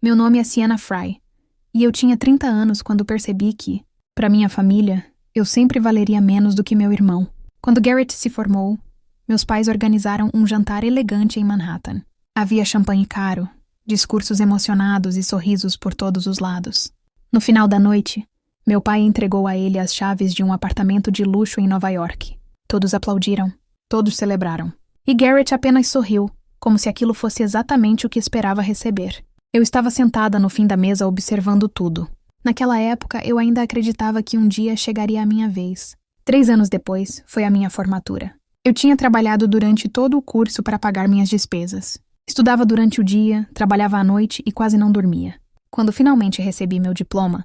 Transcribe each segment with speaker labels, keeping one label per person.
Speaker 1: Meu nome é Sienna Fry, e eu tinha 30 anos quando percebi que, para minha família, eu sempre valeria menos do que meu irmão. Quando Garrett se formou, meus pais organizaram um jantar elegante em Manhattan. Havia champanhe caro, discursos emocionados e sorrisos por todos os lados. No final da noite, meu pai entregou a ele as chaves de um apartamento de luxo em Nova York. Todos aplaudiram, todos celebraram. E Garrett apenas sorriu, como se aquilo fosse exatamente o que esperava receber. Eu estava sentada no fim da mesa observando tudo. Naquela época, eu ainda acreditava que um dia chegaria a minha vez. 3 anos depois, foi a minha formatura. Eu tinha trabalhado durante todo o curso para pagar minhas despesas. Estudava durante o dia, trabalhava à noite e quase não dormia. Quando finalmente recebi meu diploma,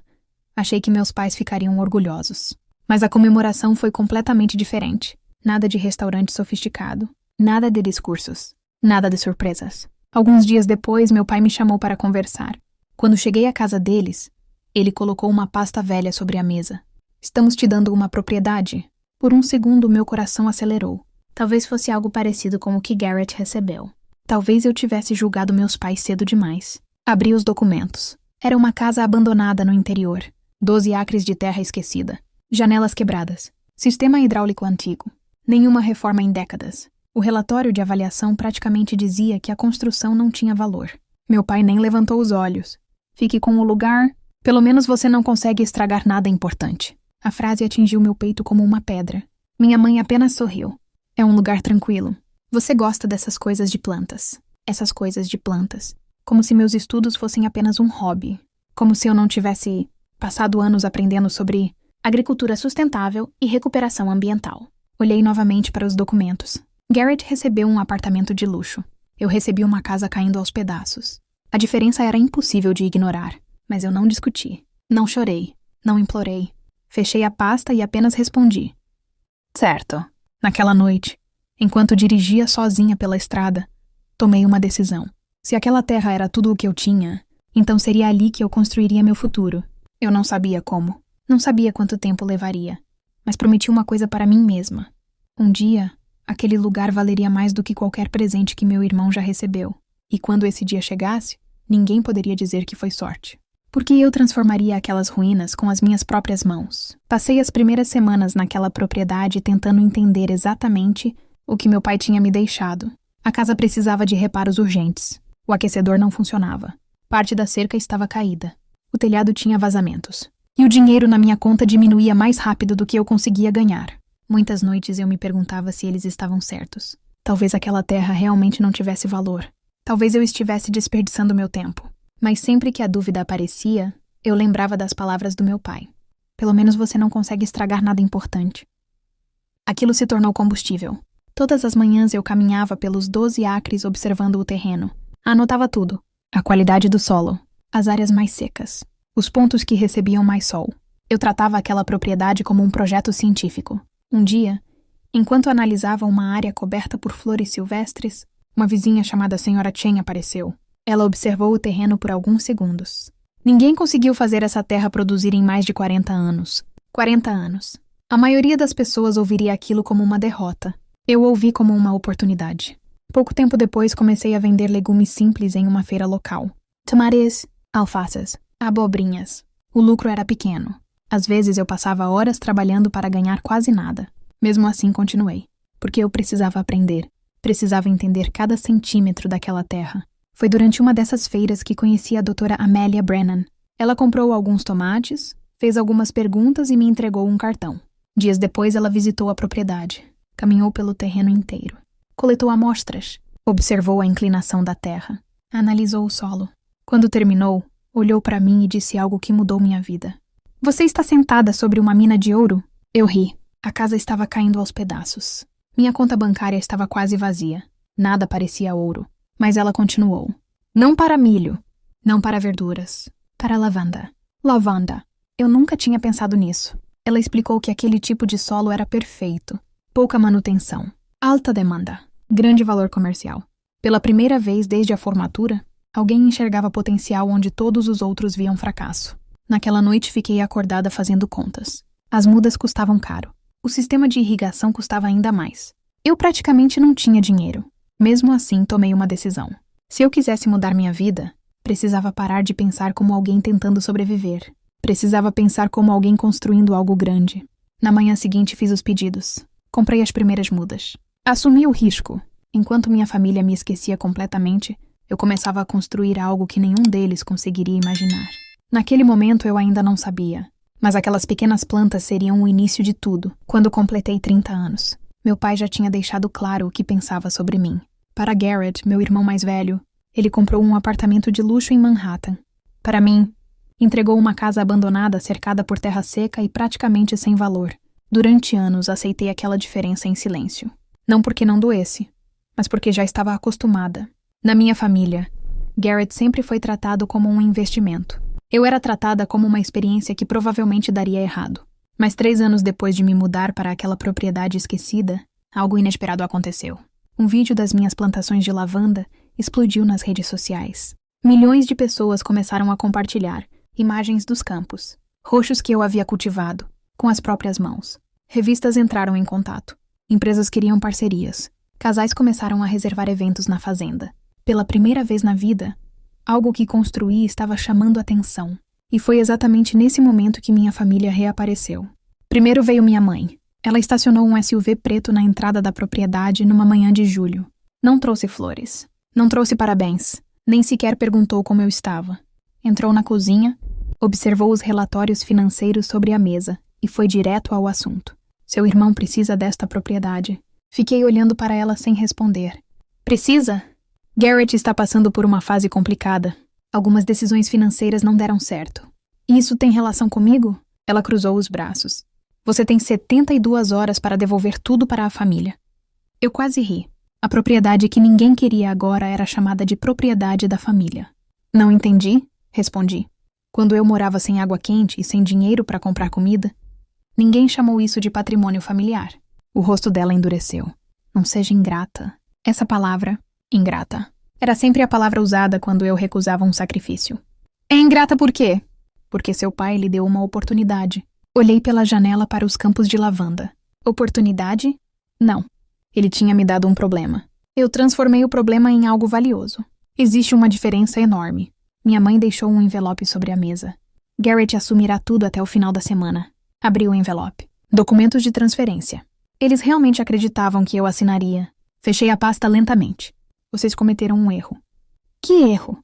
Speaker 1: achei que meus pais ficariam orgulhosos. Mas a comemoração foi completamente diferente. Nada de restaurante sofisticado, nada de discursos, nada de surpresas. Alguns dias depois, meu pai me chamou para conversar. Quando cheguei à casa deles, ele colocou uma pasta velha sobre a mesa. Estamos te dando uma propriedade. Por um segundo, meu coração acelerou. Talvez fosse algo parecido com o que Garrett recebeu. Talvez eu tivesse julgado meus pais cedo demais. Abri os documentos. Era uma casa abandonada no interior. 12 acres de terra esquecida. Janelas quebradas. Sistema hidráulico antigo. Nenhuma reforma em décadas. O relatório de avaliação praticamente dizia que a construção não tinha valor. Meu pai nem levantou os olhos. Fique com o lugar. Pelo menos você não consegue estragar nada importante. A frase atingiu meu peito como uma pedra. Minha mãe apenas sorriu. É um lugar tranquilo. Você gosta dessas coisas de plantas. Essas coisas de plantas. Como se meus estudos fossem apenas um hobby. Como se eu não tivesse passado anos aprendendo sobre agricultura sustentável e recuperação ambiental. Olhei novamente para os documentos. Garrett recebeu um apartamento de luxo. Eu recebi uma casa caindo aos pedaços. A diferença era impossível de ignorar. Mas eu não discuti. Não chorei. Não implorei. Fechei a pasta e apenas respondi. Certo. Naquela noite, enquanto dirigia sozinha pela estrada, tomei uma decisão. Se aquela terra era tudo o que eu tinha, então seria ali que eu construiria meu futuro. Eu não sabia como. Não sabia quanto tempo levaria. Mas prometi uma coisa para mim mesma. Um dia, aquele lugar valeria mais do que qualquer presente que meu irmão já recebeu. E quando esse dia chegasse, ninguém poderia dizer que foi sorte. Porque eu transformaria aquelas ruínas com as minhas próprias mãos. Passei as primeiras semanas naquela propriedade tentando entender exatamente o que meu pai tinha me deixado. A casa precisava de reparos urgentes. O aquecedor não funcionava. Parte da cerca estava caída. O telhado tinha vazamentos. E o dinheiro na minha conta diminuía mais rápido do que eu conseguia ganhar. Muitas noites eu me perguntava se eles estavam certos. Talvez aquela terra realmente não tivesse valor. Talvez eu estivesse desperdiçando meu tempo. Mas sempre que a dúvida aparecia, eu lembrava das palavras do meu pai. Pelo menos você não consegue estragar nada importante. Aquilo se tornou combustível. Todas as manhãs eu caminhava pelos 12 acres observando o terreno. Anotava tudo. A qualidade do solo, as áreas mais secas, os pontos que recebiam mais sol. Eu tratava aquela propriedade como um projeto científico. Um dia, enquanto analisava uma área coberta por flores silvestres, uma vizinha chamada Sra. Chen apareceu. Ela observou o terreno por alguns segundos. Ninguém conseguiu fazer essa terra produzir em mais de 40 anos. 40 anos. A maioria das pessoas ouviria aquilo como uma derrota. Eu ouvi como uma oportunidade. Pouco tempo depois, comecei a vender legumes simples em uma feira local. Tomates, alfaces, abobrinhas. O lucro era pequeno. Às vezes eu passava horas trabalhando para ganhar quase nada. Mesmo assim, continuei. Porque eu precisava aprender. Precisava entender cada centímetro daquela terra. Foi durante uma dessas feiras que conheci a doutora Amelia Brennan. Ela comprou alguns tomates, fez algumas perguntas e me entregou um cartão. Dias depois, ela visitou a propriedade. Caminhou pelo terreno inteiro. Coletou amostras. Observou a inclinação da terra. Analisou o solo. Quando terminou, olhou para mim e disse algo que mudou minha vida. Você está sentada sobre uma mina de ouro? Eu ri. A casa estava caindo aos pedaços. Minha conta bancária estava quase vazia. Nada parecia ouro. Mas ela continuou. Não para milho. Não para verduras. Para lavanda. Lavanda. Eu nunca tinha pensado nisso. Ela explicou que aquele tipo de solo era perfeito. Pouca manutenção. Alta demanda. Grande valor comercial. Pela primeira vez desde a formatura, alguém enxergava potencial onde todos os outros viam fracasso. Naquela noite fiquei acordada fazendo contas. As mudas custavam caro. O sistema de irrigação custava ainda mais. Eu praticamente não tinha dinheiro. Mesmo assim, tomei uma decisão. Se eu quisesse mudar minha vida, Precisava parar de pensar como alguém tentando sobreviver. Precisava pensar como alguém construindo algo grande. Na manhã seguinte fiz os pedidos. Comprei as primeiras mudas. Assumi o risco. Enquanto minha família me esquecia completamente, eu começava a construir algo que nenhum deles conseguiria imaginar. Naquele momento eu ainda não sabia, mas aquelas pequenas plantas seriam o início de tudo, quando completei 30 anos. Meu pai já tinha deixado claro o que pensava sobre mim. Para Garrett, meu irmão mais velho, ele comprou um apartamento de luxo em Manhattan. Para mim, entregou uma casa abandonada cercada por terra seca e praticamente sem valor. Durante anos aceitei aquela diferença em silêncio. Não porque não doesse, mas porque já estava acostumada. Na minha família, Garrett sempre foi tratado como um investimento. Eu era tratada como uma experiência que provavelmente daria errado. Mas 3 anos depois de me mudar para aquela propriedade esquecida, algo inesperado aconteceu. Um vídeo das minhas plantações de lavanda explodiu nas redes sociais. Milhões de pessoas começaram a compartilhar imagens dos campos, roxos que eu havia cultivado, com as próprias mãos. Revistas entraram em contato. Empresas queriam parcerias. Casais começaram a reservar eventos na fazenda. Pela primeira vez na vida, algo que construí estava chamando atenção. E foi exatamente nesse momento que minha família reapareceu. Primeiro veio minha mãe. Ela estacionou um SUV preto na entrada da propriedade numa manhã de julho. Não trouxe flores. Não trouxe parabéns. Nem sequer perguntou como eu estava. Entrou na cozinha, observou os relatórios financeiros sobre a mesa e foi direto ao assunto. Seu irmão precisa desta propriedade. Fiquei olhando para ela sem responder. Precisa? Garrett está passando por uma fase complicada. Algumas decisões financeiras não deram certo. Isso tem relação comigo? Ela cruzou os braços. Você tem 72 horas para devolver tudo para a família. Eu quase ri. A propriedade que ninguém queria agora era chamada de propriedade da família. Não entendi? Respondi. Quando eu morava sem água quente e sem dinheiro para comprar comida, ninguém chamou isso de patrimônio familiar. O rosto dela endureceu. Não seja ingrata. Essa palavra, ingrata, era sempre a palavra usada quando eu recusava um sacrifício. É ingrata por quê? Porque seu pai lhe deu uma oportunidade. Olhei pela janela para os campos de lavanda. Oportunidade? Não. Ele tinha me dado um problema. Eu transformei o problema em algo valioso. Existe uma diferença enorme. Minha mãe deixou um envelope sobre a mesa. Garrett assumirá tudo até o final da semana. Abri o envelope. Documentos de transferência. Eles realmente acreditavam que eu assinaria. Fechei a pasta lentamente. Vocês cometeram um erro. Que erro?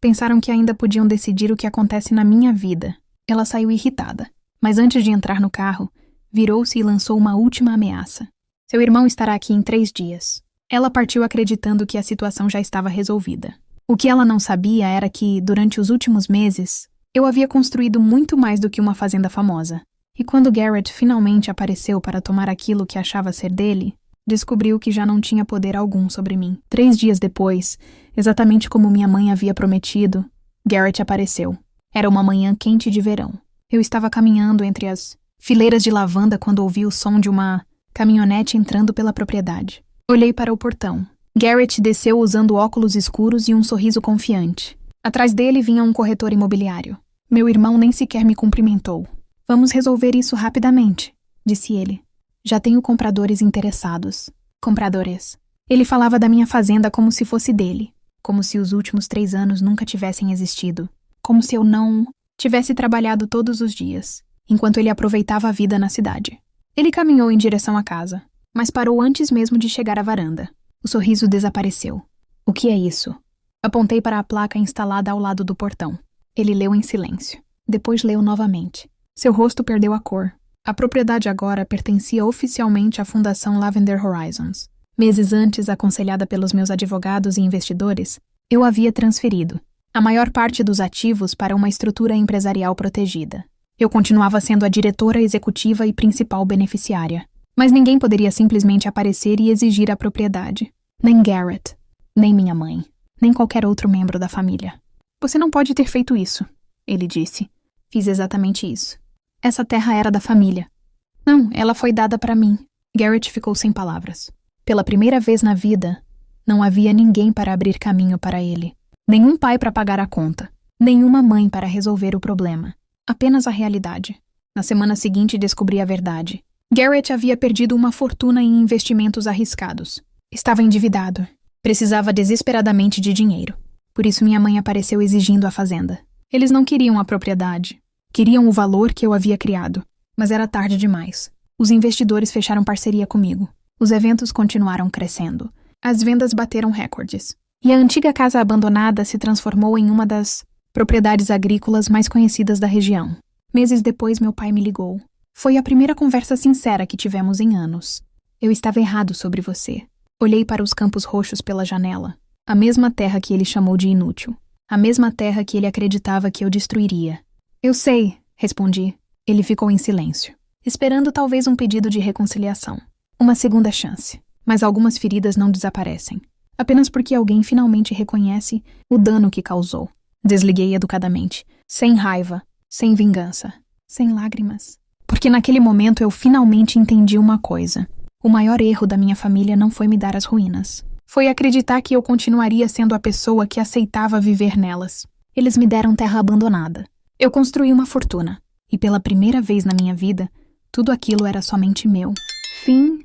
Speaker 1: Pensaram que ainda podiam decidir o que acontece na minha vida. Ela saiu irritada. Mas antes de entrar no carro, virou-se e lançou uma última ameaça. Seu irmão estará aqui em 3 dias. Ela partiu acreditando que a situação já estava resolvida. O que ela não sabia era que, durante os últimos meses, eu havia construído muito mais do que uma fazenda famosa. E quando Garrett finalmente apareceu para tomar aquilo que achava ser dele, descobriu que já não tinha poder algum sobre mim. 3 dias depois, exatamente como minha mãe havia prometido, Garrett apareceu. Era uma manhã quente de verão. Eu estava caminhando entre as fileiras de lavanda quando ouvi o som de uma caminhonete entrando pela propriedade. Olhei para o portão. Garrett desceu usando óculos escuros e um sorriso confiante. Atrás dele vinha um corretor imobiliário. Meu irmão nem sequer me cumprimentou. Vamos resolver isso rapidamente, disse ele. Já tenho compradores interessados. Compradores. Ele falava da minha fazenda como se fosse dele. Como se os últimos 3 anos nunca tivessem existido. Como se eu não tivesse trabalhado todos os dias, enquanto ele aproveitava a vida na cidade. Ele caminhou em direção à casa, mas parou antes mesmo de chegar à varanda. O sorriso desapareceu. O que é isso? Apontei para a placa instalada ao lado do portão. Ele leu em silêncio. Depois leu novamente. Seu rosto perdeu a cor. A propriedade agora pertencia oficialmente à Fundação Lavender Horizons. Meses antes, aconselhada pelos meus advogados e investidores, eu havia transferido a maior parte dos ativos para uma estrutura empresarial protegida. Eu continuava sendo a diretora executiva e principal beneficiária. Mas ninguém poderia simplesmente aparecer e exigir a propriedade. Nem Garrett, nem minha mãe, nem qualquer outro membro da família. Você não pode ter feito isso, ele disse. Fiz exatamente isso. Essa terra era da família. Não, ela foi dada para mim. Garrett ficou sem palavras. Pela primeira vez na vida, não havia ninguém para abrir caminho para ele. Nenhum pai para pagar a conta. Nenhuma mãe para resolver o problema. Apenas a realidade. Na semana seguinte descobri a verdade. Garrett havia perdido uma fortuna em investimentos arriscados. Estava endividado. Precisava desesperadamente de dinheiro. Por isso minha mãe apareceu exigindo a fazenda. Eles não queriam a propriedade. Queriam o valor que eu havia criado. Mas era tarde demais. Os investidores fecharam parceria comigo. Os eventos continuaram crescendo. As vendas bateram recordes. E a antiga casa abandonada se transformou em uma das propriedades agrícolas mais conhecidas da região. Meses depois, meu pai me ligou. Foi a primeira conversa sincera que tivemos em anos. Eu estava errado sobre você. Olhei para os campos roxos pela janela. A mesma terra que ele chamou de inútil. A mesma terra que ele acreditava que eu destruiria. Eu sei, respondi. Ele ficou em silêncio, esperando talvez um pedido de reconciliação. Uma segunda chance. Mas algumas feridas não desaparecem. Apenas porque alguém finalmente reconhece o dano que causou. Desliguei educadamente. Sem raiva. Sem vingança. Sem lágrimas. Porque naquele momento eu finalmente entendi uma coisa. O maior erro da minha família não foi me dar as ruínas. Foi acreditar que eu continuaria sendo a pessoa que aceitava viver nelas. Eles me deram terra abandonada. Eu construí uma fortuna. E pela primeira vez na minha vida, tudo aquilo era somente meu. Fim